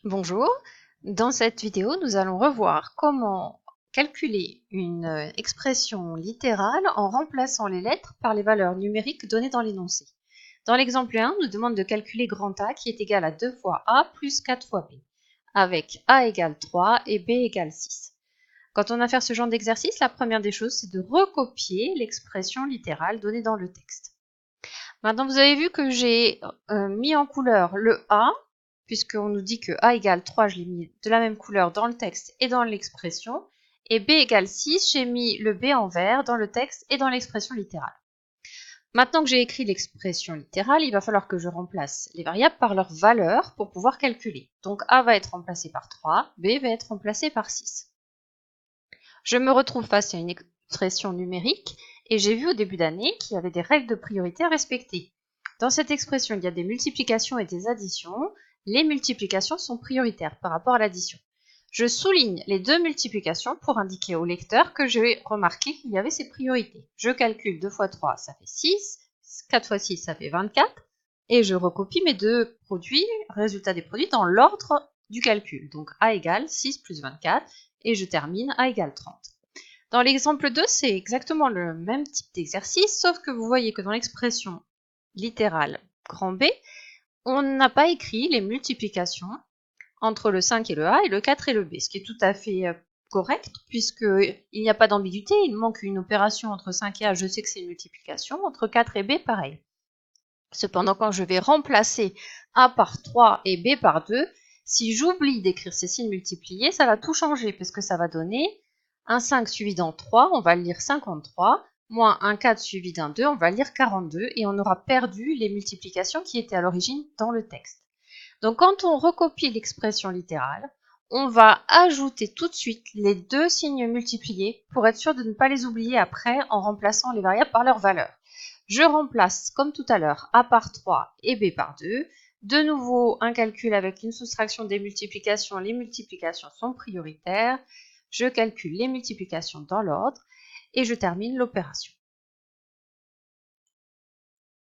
Bonjour, dans cette vidéo, nous allons revoir comment calculer une expression littérale en remplaçant les lettres par les valeurs numériques données dans l'énoncé. Dans l'exemple 1, on nous demande de calculer grand A qui est égal à 2 fois A plus 4 fois B, avec A égale 3 et B égale 6. Quand on va faire ce genre d'exercice, la première des choses, c'est de recopier l'expression littérale donnée dans le texte. Maintenant, vous avez vu que j'ai mis en couleur le A, puisqu'on nous dit que A égale 3, je l'ai mis de la même couleur dans le texte et dans l'expression. Et B égale 6, j'ai mis le B en vert dans le texte et dans l'expression littérale. Maintenant que j'ai écrit l'expression littérale, il va falloir que je remplace les variables par leurs valeurs pour pouvoir calculer. Donc A va être remplacé par 3, B va être remplacé par 6. Je me retrouve face à une expression numérique et j'ai vu au début d'année qu'il y avait des règles de priorité à respecter. Dans cette expression, il y a des multiplications et des additions. Les multiplications sont prioritaires par rapport à l'addition. Je souligne les deux multiplications pour indiquer au lecteur que j'ai remarqué qu'il y avait ces priorités. Je calcule 2 fois 3, ça fait 6, 4 fois 6, ça fait 24, et je recopie mes deux produits, résultat des produits, dans l'ordre du calcul. Donc A égale 6 plus 24, et je termine A égale 30. Dans l'exemple 2, c'est exactement le même type d'exercice, sauf que vous voyez que dans l'expression littérale grand B, on n'a pas écrit les multiplications entre le 5 et le A et le 4 et le B, ce qui est tout à fait correct, puisqu'il n'y a pas d'ambiguïté, il manque une opération entre 5 et A, je sais que c'est une multiplication, entre 4 et B, pareil. Cependant, quand je vais remplacer A par 3 et B par 2, si j'oublie d'écrire ces signes multipliés, ça va tout changer, parce que ça va donner un 5 suivi d'un 3, on va le lire 53, moins un 4 suivi d'un 2, on va le lire 42, et on aura perdu les multiplications qui étaient à l'origine dans le texte. Donc quand on recopie l'expression littérale, on va ajouter tout de suite les deux signes multipliés pour être sûr de ne pas les oublier après en remplaçant les variables par leurs valeurs. Je remplace, comme tout à l'heure, A par 3 et B par 2. De nouveau, un calcul avec une soustraction des multiplications. Les multiplications sont prioritaires. Je calcule les multiplications dans l'ordre et je termine l'opération.